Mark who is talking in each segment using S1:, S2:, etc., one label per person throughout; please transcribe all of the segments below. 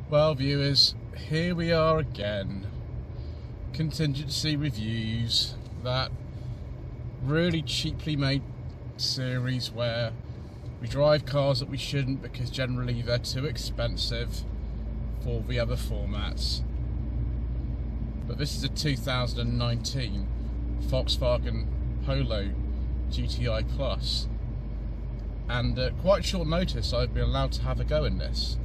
S1: Well, viewers, here we are again. Contingency reviews, that really cheaply made series where we drive cars that we shouldn't because generally they're too expensive for the other formats. But this is a 2019 Volkswagen Polo GTi Plus, and at quite short notice I've been allowed to have a go in this.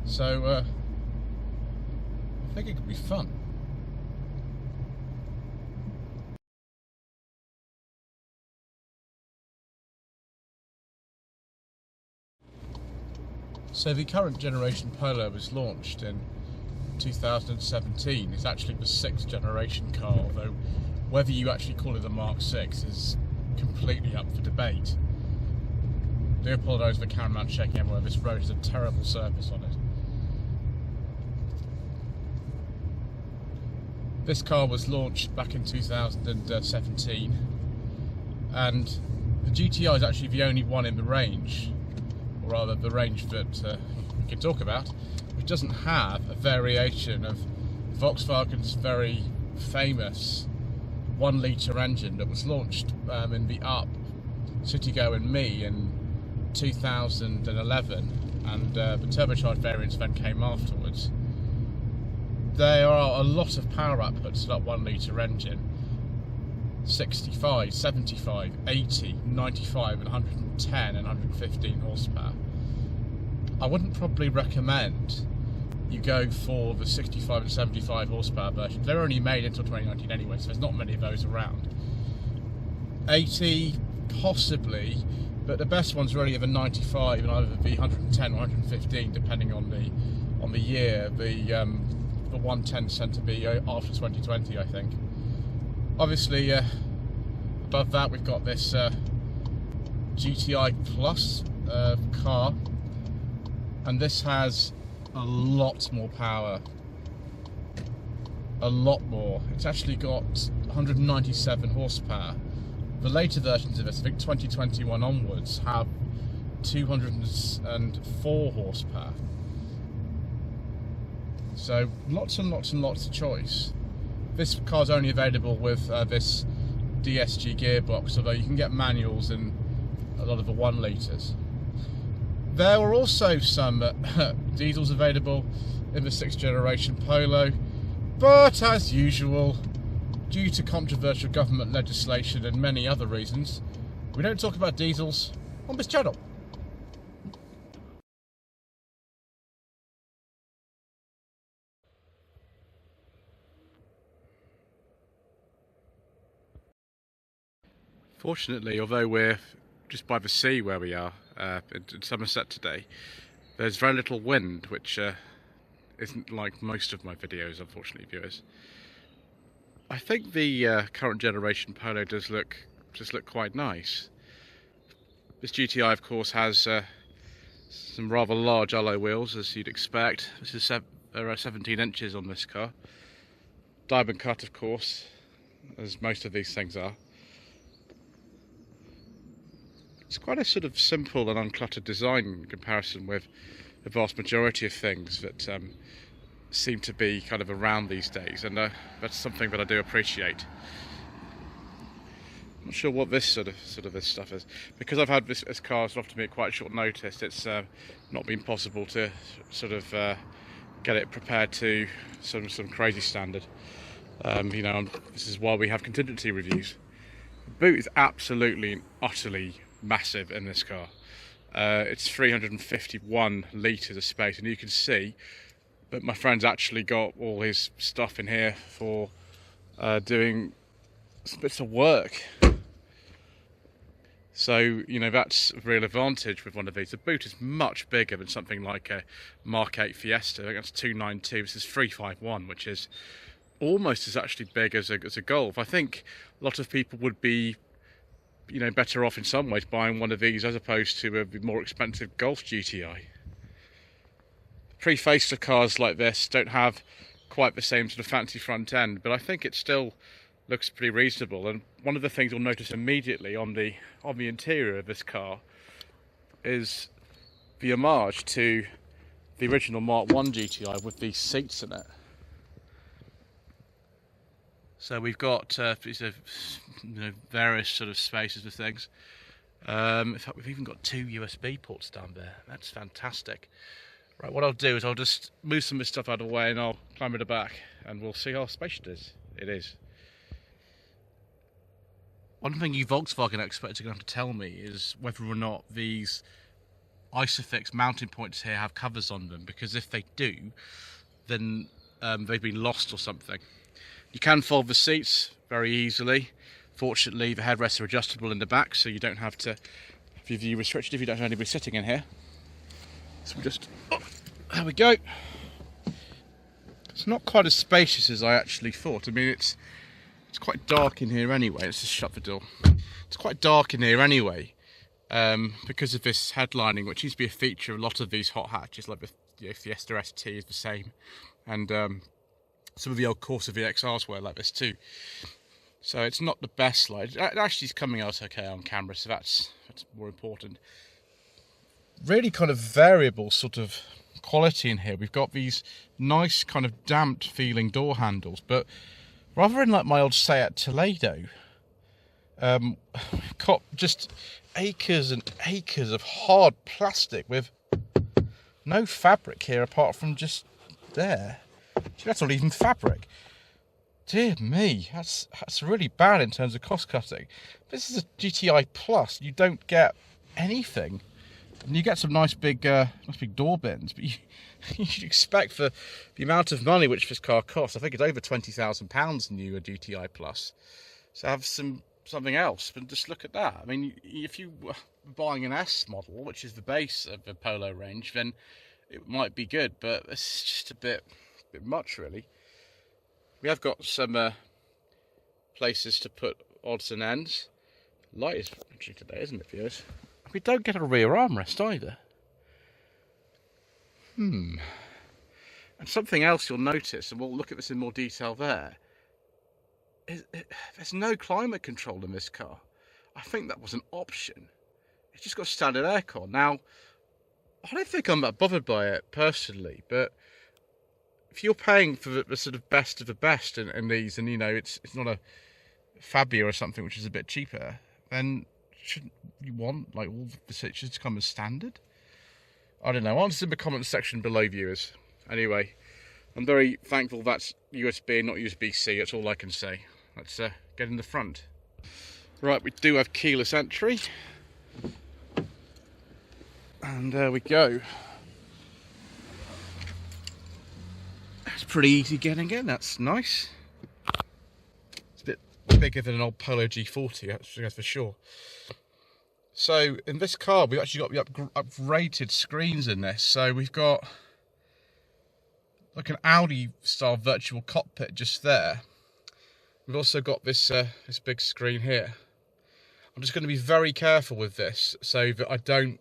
S1: So I think it could be fun. So the current generation Polo was launched in 2017. It's actually the 6th generation car, although whether you actually call it the Mark 6 is completely up for debate. I do apologise for the cameraman checking everywhere. This road has a terrible surface on it. This car was launched back in 2017, and the GTi is actually the only one in the range, or rather the range that we can talk about, which doesn't have a variation of Volkswagen's very famous 1-litre engine that was launched in the Up, Citigo and Me in 2011, and the turbocharged variants then came afterwards. There are a lot of power outputs to that 1-litre engine: 65, 75, 80, 95 and 110 and 115 horsepower. I wouldn't probably recommend you go for the 65 and 75 horsepower versions. They're only made until 2019 anyway, so there's not many of those around. 80 possibly, but the best ones really are the 95 and either the 110 or 115 depending on the year. The 110 tend to be after 2020, I think. Obviously, above that we've got this GTi Plus car, and this has a lot more power. A lot more. It's actually got 197 horsepower. The later versions of this, I think 2021 onwards, have 204 horsepower. So lots and lots and lots of choice. This car's only available with this DSG gearbox, although you can get manuals in a lot of the 1-litres. There were also some diesels available in the 6th generation Polo, but as usual, due to controversial government legislation and many other reasons, we don't talk about diesels on this channel. Fortunately, although we're just by the sea where we are in Somerset today, there's very little wind, which isn't like most of my videos, unfortunately, viewers. I think the current generation Polo does look quite nice. This GTi, of course, has some rather large alloy wheels, as you'd expect. This is 17 inches on this car. Diamond cut, of course, as most of these things are. It's quite a sort of simple and uncluttered design in comparison with the vast majority of things that seem to be kind of around these days, and that's something that I do appreciate. I'm not sure what this sort of this stuff is, because I've had this car offered to me at quite short notice. It's not been possible to sort of get it prepared to some crazy standard. You know, this is why we have contingency reviews. The boot is absolutely and utterly massive in this car. It's 351 litres of space, and you can see that my friend's actually got all his stuff in here for doing some bits of work. So, you know, that's a real advantage with one of these. The boot is much bigger than something like a Mark 8 Fiesta. I think that's 292. This is 351, which is almost as actually big as a Golf. I think a lot of people would be, you know, better off in some ways buying one of these as opposed to a more expensive Golf GTi. Pre-facelift cars like this don't have quite the same sort of fancy front end, but I think it still looks pretty reasonable. And one of the things you'll notice immediately on the interior of this car is the homage to the original Mark 1 GTi with these seats in it. So we've got various sort of spaces with things. In fact, we've even got 2 USB ports down there. That's fantastic. Right, what I'll do is I'll just move some of this stuff out of the way and I'll climb at the back and we'll see how spacious it is. One thing you Volkswagen experts are going to have to tell me is whether or not these Isofix mounting points here have covers on them, because if they do, then they've been lost or something. You can fold the seats very easily. Fortunately, the headrests are adjustable in the back, so you don't have to have your view restricted if you don't have anybody sitting in here. So we just, there we go. It's not quite as spacious as I actually thought. I mean, it's quite dark in here anyway. Let's just shut the door. It's quite dark in here anyway, because of this headlining, which used to be a feature of a lot of these hot hatches, like the Fiesta ST is the same, and some of the old Corsa VXRs were like this too. So it's not the best light. It actually is coming out okay on camera, so that's more important. Really kind of variable sort of quality in here. We've got these nice kind of damped feeling door handles, but rather than like my old Seat Toledo, we've got just acres and acres of hard plastic with no fabric here apart from just there. That's not even fabric. Dear me, that's really bad in terms of cost cutting. This is a GTi Plus. You don't get anything, and you get some nice big door bins. But you should expect for the amount of money which this car costs. I think it's over £20,000 new, a GTi Plus. So have something else. But just look at that. I mean, if you were buying an S model, which is the base of the Polo range, then it might be good. But it's just a bit much, really. We have got some places to put odds and ends. Light is actually today, isn't it, viewers? We don't get a rear armrest either. And something else you'll notice, and we'll look at this in more detail there, there's no climate control in this car. I think that was an option. It's just got standard aircon. Now, I don't think I'm that bothered by it personally, but if you're paying for the sort of best of the best in these, and you know it's not a Fabia or something which is a bit cheaper, then shouldn't you want like all the features to come as standard? I don't know. Answer in the comments section below, viewers. Anyway, I'm very thankful that's USB and not USB-C. That's all I can say. Let's get in the front. Right, we do have keyless entry, and there we go. It's pretty easy getting in, that's nice. It's a bit bigger than an old Polo G40, that's for sure. So in this car, we've actually got the upgraded screens in this. So we've got like an Audi style virtual cockpit just there. We've also got this this big screen here. I'm just going to be very careful with this so that I don't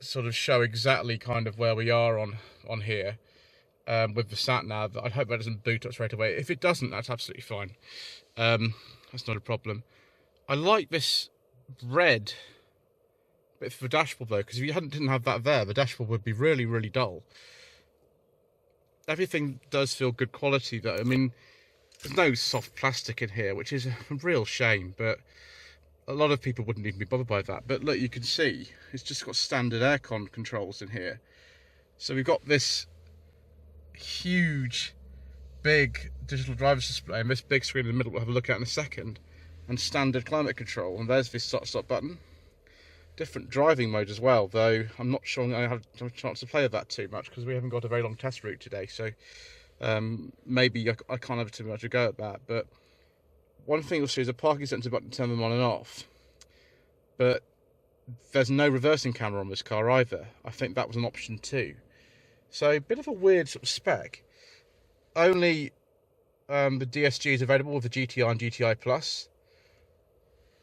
S1: sort of show exactly kind of where we are on here. With the sat nav. I hope that doesn't boot up straight away. If it doesn't, that's absolutely fine. That's not a problem. I like this red bit for the dashboard though, because if you didn't have that there, the dashboard would be really, really dull. Everything does feel good quality though. I mean, there's no soft plastic in here, which is a real shame, but a lot of people wouldn't even be bothered by that. But look, you can see it's just got standard aircon controls in here. So we've got this huge big digital driver's display and this big screen in the middle we'll have a look at in a second, and standard climate control, and there's this start button. Different driving mode as well, though I'm not sure I have a chance to play with that too much because we haven't got a very long test route today, so maybe I can't have too much to go at that. But one thing you'll see is a parking sensor button to turn them on and off, but there's no reversing camera on this car either. I think that was an option too. So a bit of a weird sort of spec. Only the DSG is available with the GTi and GTi Plus.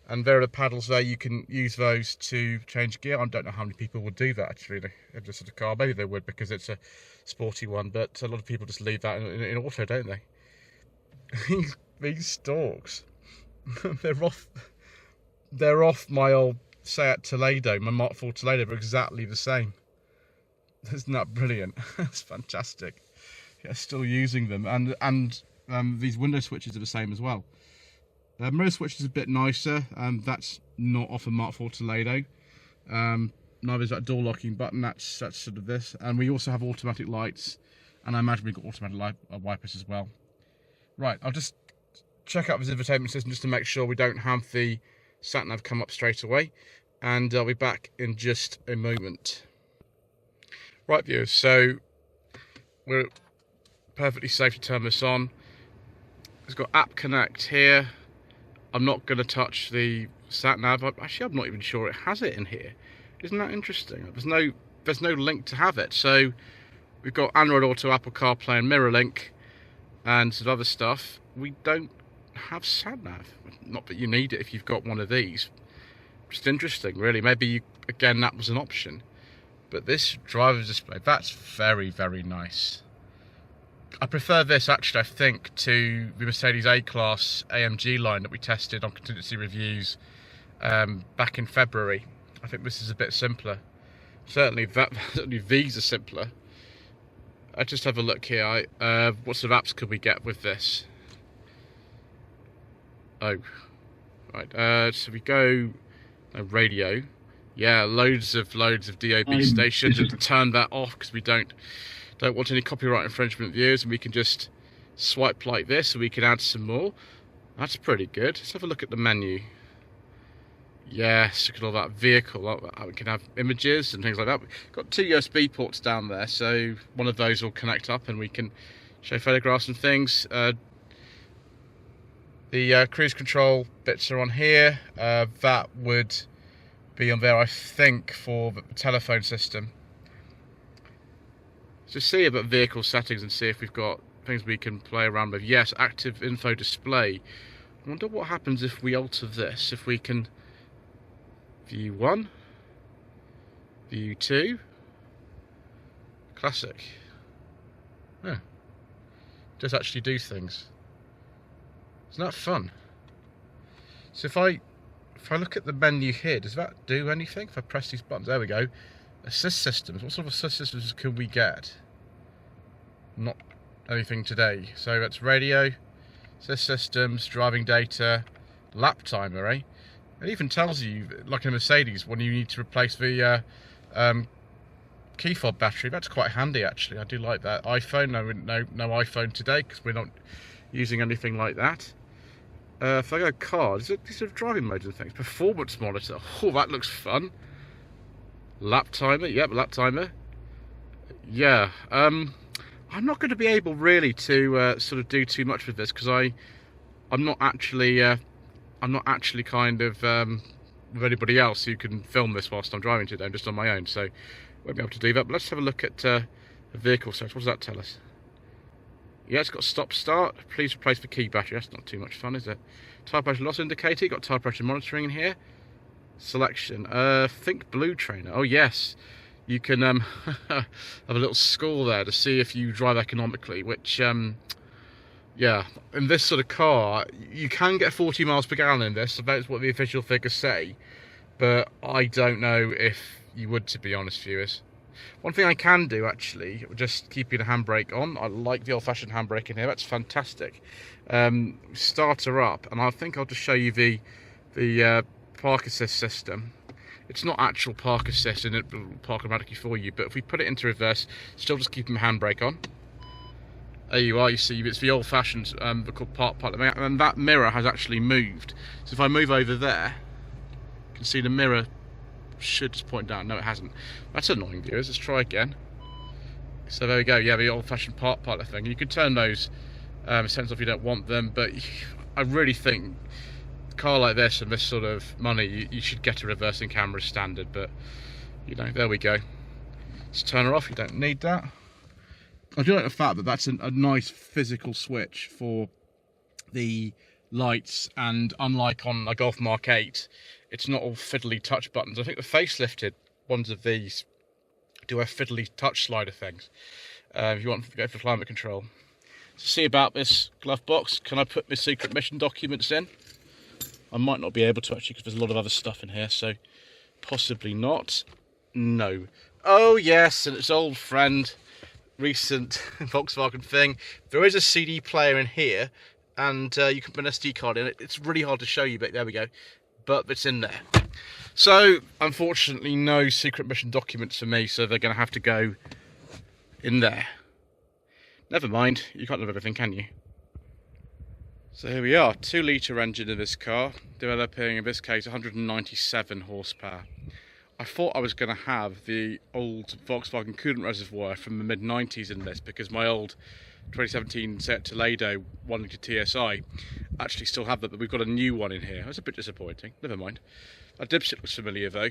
S1: And there are the paddles there. You can use those to change gear. I don't know how many people would do that actually in this sort of car. Maybe they would because it's a sporty one, but a lot of people just leave that in auto, don't they? These stalks, they're off my old Seat Toledo, my Mark IV Toledo, but exactly the same. Isn't that brilliant? That's fantastic. Yeah, still using them, and these window switches are the same as well. Mirror switch is a bit nicer. That's not often marked for Toledo. Neither is that door locking button. That's sort of this. And we also have automatic lights, and I imagine we've got automatic wipers as well. Right, I'll just check out this infotainment system just to make sure we don't have the sat nav come up straight away, and I'll be back in just a moment. Right, viewers, so we're perfectly safe to turn this on. It's got App Connect here. I'm not going to touch the sat nav. Actually, I'm not even sure it has it in here. Isn't that interesting? There's no link to have it. So we've got Android Auto, Apple CarPlay, and MirrorLink, and some other stuff. We don't have sat nav. Not that you need it if you've got one of these. Just interesting, really. Maybe again that was an option. But this driver's display, that's very, very nice. I prefer this, actually, I think, to the Mercedes A-Class AMG line that we tested on Contingency Reviews back in February. I think this is a bit simpler. Certainly these are simpler. Let's just have a look here. What sort of apps could we get with this? Oh, right. So we go radio. Yeah, loads of DAB stations, and to turn that off because we don't want any copyright infringement views, and we can just swipe like this, and we can add some more. That's pretty good. Let's have a look at the menu. Yes, look at all that vehicle. We can have images and things like that. We've got 2 USB ports down there, so one of those will connect up, and we can show photographs and things. The cruise control bits are on here. That would be on there, I think, for the telephone system. So see about vehicle settings and see if we've got things we can play around with. Yes, active info display. I wonder what happens if we alter this. If we can view 1, view 2, classic. Yeah, it does actually do things. Isn't that fun? So if I look at the menu here, does that do anything? If I press these buttons, there we go. Assist systems. What sort of assist systems can we get? Not anything today. So that's radio, assist systems, driving data, lap timer, eh? It even tells you, like in a Mercedes, when you need to replace the key fob battery. That's quite handy, actually. I do like that. iPhone, no iPhone today because we're not using anything like that. If I go cars, these are driving modes and things. Performance monitor. Oh, that looks fun. Lap timer. Yep, lap timer. Yeah. I'm not going to be able really to sort of do too much with this because I'm not actually kind of with anybody else who can film this whilst I'm driving today. I'm just on my own, so won't be able to do that. But let's have a look at the vehicle search. What does that tell us? Yeah, it's got stop start. Please replace the key battery. That's not too much fun, is it? Tire pressure loss indicator. You've got tire pressure monitoring in here. Selection. Think blue trainer. Oh yes, you can have a little score there to see if you drive economically. Which yeah, in this sort of car, you can get 40 miles per gallon in this. So that's what the official figures say. But I don't know if you would, to be honest, viewers. One thing I can do, actually, just keeping the handbrake on. I like the old-fashioned handbrake in here. That's fantastic. Start her up, and I think I'll just show you the park assist system. It's not actual park assist, and it will park automatically for you. But if we put it into reverse, still just keeping the handbrake on. There you are. You see, it's the old-fashioned park pilot, and that mirror has actually moved. So if I move over there, you can see the mirror should just point down. No, it hasn't. That's annoying, viewers. Let's try again. So there we go. Yeah, the old-fashioned park pilot thing. You can turn those settings off if you don't want them, but I really think a car like this and this sort of money, you should get a reversing camera standard. But you know, there we go. Let's turn her off. You don't need that. I do like the fact that that's a nice physical switch for the lights, and unlike on a Golf Mark 8, it's not all fiddly touch buttons. I think the facelifted ones of these do have fiddly touch slider things if you want to go for climate control. To see about this glove box, can I put my secret mission documents in? I might not be able to, actually, because there's a lot of other stuff in here, so possibly not. No. Oh yes, and its old friend, recent Volkswagen thing. There is a CD player in here, and you can put an SD card in it. It's really hard to show you, but there we go. But it's in there. So, unfortunately, no secret mission documents for me, so they're going to have to go in there. Never mind, you can't have everything, can you? So here we are, 2-litre engine in this car, developing, in this case, 197 horsepower. I thought I was going to have the old Volkswagen coolant reservoir from the mid-90s in this, because my old 2017 Seat Toledo 1-litre TSI actually still have that, but we've got a new one in here. That's a bit disappointing, never mind. That dipstick looks familiar though.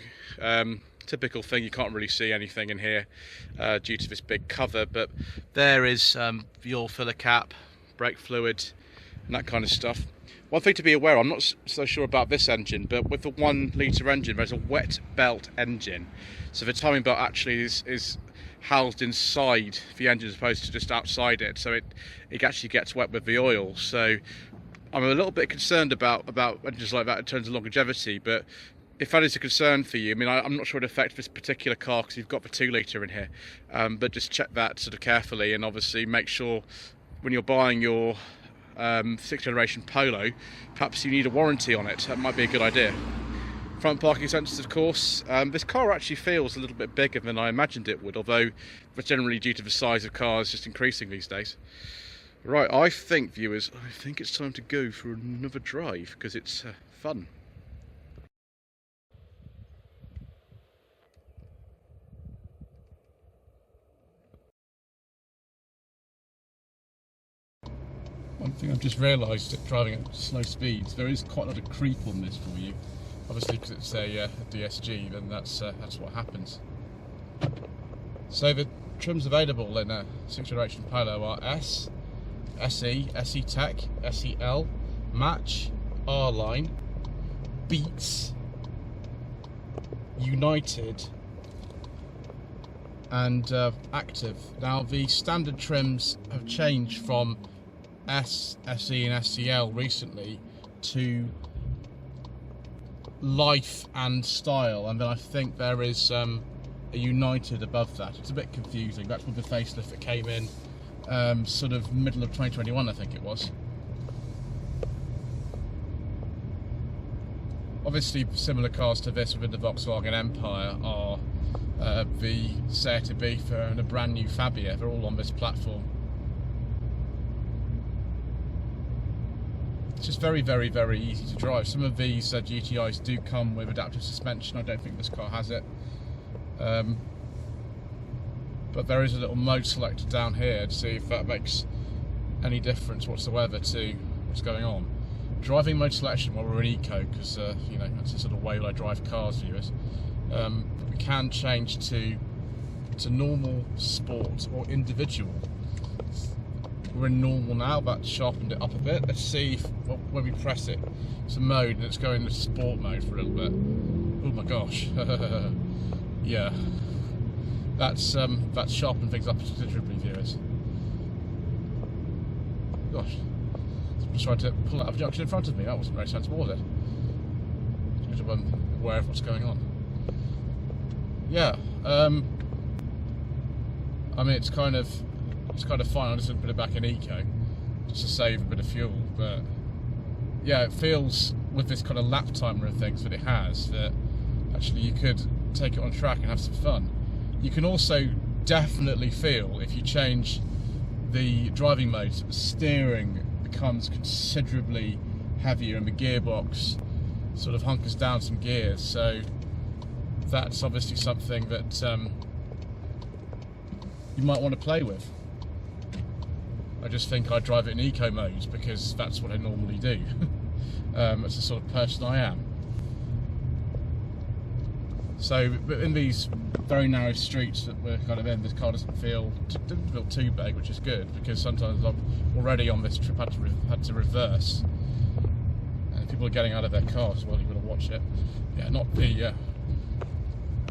S1: Typical thing, you can't really see anything in here due to this big cover, but there is the oil filler cap, brake fluid, and that kind of stuff. One thing to be aware of, I'm not so sure about this engine, but with the 1-litre engine, there's a wet belt engine. So the timing belt actually is housed inside the engine as opposed to just outside it, so it actually gets wet with the oil. So I'm a little bit concerned about engines like that in terms of longevity, but if that is a concern for you, I mean, I'm not sure it affects this particular car because you've got the 2-litre in here, but just check that sort of carefully, and obviously make sure when you're buying your 6th generation Polo, perhaps you need a warranty on it. That might be a good idea. Front parking sensors, of course. This car actually feels a little bit bigger than I imagined it would, although that's generally due to the size of cars just increasing these days. Right, I think, viewers, I think it's time to go for another drive, because it's fun. One thing I've just realised that driving at slow speeds, there is quite a lot of creep on this for you. Obviously, because it's a DSG, then that's what happens. So the trims available in a 6th generation Polo are S, SE, SE Tech, SEL, Match, R-Line, Beats, United, and Active. Now the standard trims have changed from S, SE and SEL recently to Life and Style, and then I think there is a United above that. It's a bit confusing. That's with the facelift that came in sort of middle of 2021, I think it was. Obviously similar cars to this within the Volkswagen empire are the Seat Ibiza and a brand new Fabia. They're all on this platform. It's just very, very, very easy to drive. Some of these GTIs do come with adaptive suspension. I don't think this car has it. But there is a little mode selector down here to see if that makes any difference whatsoever to what's going on. Driving mode selection while we're in eco, because you know, that's the sort of way I drive cars, viewers. But we can change to normal, sport, or individual. We're in normal now, that sharpened it up a bit. Let's see if, well, when we press it, it's a mode, and it's going into sport mode for a little bit. Oh my gosh. Yeah. That's sharpened things up considerably, viewers. Gosh. I'm just trying to pull out of junction in front of me. That wasn't very sensible, was it? Just to be aware of what's going on. Yeah. I mean, it's kind of fine. I'm just going to put it back in eco just to save a bit of fuel, but yeah, it feels with this kind of lap timer and things that it has that actually you could take it on track and have some fun. You can also definitely feel, if you change the driving mode, the steering becomes considerably heavier and the gearbox sort of hunkers down some gears, so that's obviously something that you might want to play with. I just think I drive it in eco mode because that's what I normally do. That's the sort of person I am. So in these very narrow streets that we're kind of in, this car doesn't feel too big, which is good, because sometimes I've already on this trip had to reverse, and people are getting out of their cars as well. You've got to watch it. Yeah,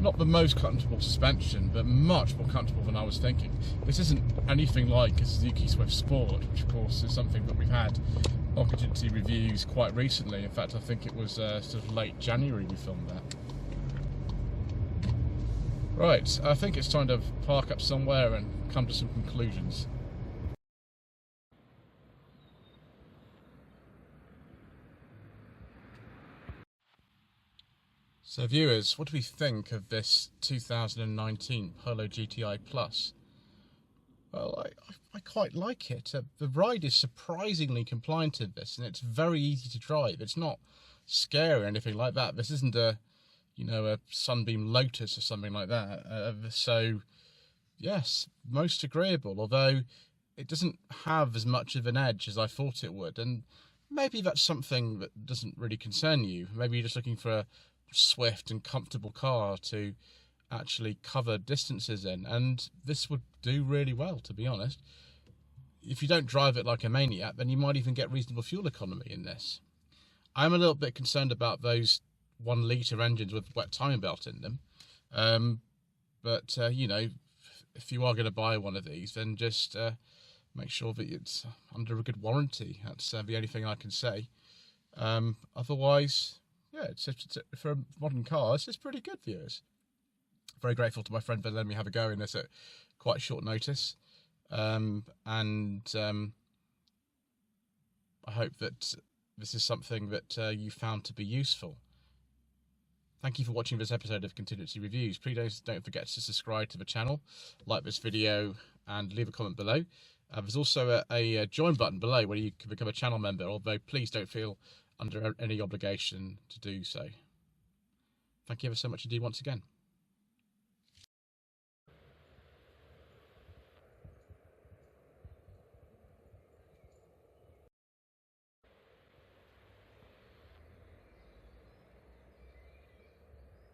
S1: not the most comfortable suspension, but much more comfortable than I was thinking. This isn't anything like a Suzuki Swift Sport, which of course is something that we've had on Contingency reviews quite recently. In fact, I think it was sort of late January we filmed that. Right, I think it's time to park up somewhere and come to some conclusions. So viewers, what do we think of this 2019 Polo GTi Plus? Well, I quite like it. The ride is surprisingly compliant to this, and it's very easy to drive. It's not scary or anything like that. This isn't a, a Sunbeam Lotus or something like that. So, yes, most agreeable, although it doesn't have as much of an edge as I thought it would. And maybe that's something that doesn't really concern you. Maybe you're just looking for a swift and comfortable car to actually cover distances in, and this would do really well, to be honest. If you don't drive it like a maniac, then you might even get reasonable fuel economy in this. I'm a little bit concerned about those 1 litre engines with wet timing belt in them, but if you are going to buy one of these, then just make sure that it's under a good warranty. That's the only thing I can say. Otherwise, yeah, for a modern car, it's pretty good, viewers. Very grateful to my friend for letting me have a go in this at quite short notice, and I hope that this is something that you found to be useful. Thank you for watching this episode of Contingency Reviews. Please don't forget to subscribe to the channel, like this video, and leave a comment below. There's also a join button below where you can become a channel member, although please don't feel under any obligation to do so. Thank you ever so much indeed once again.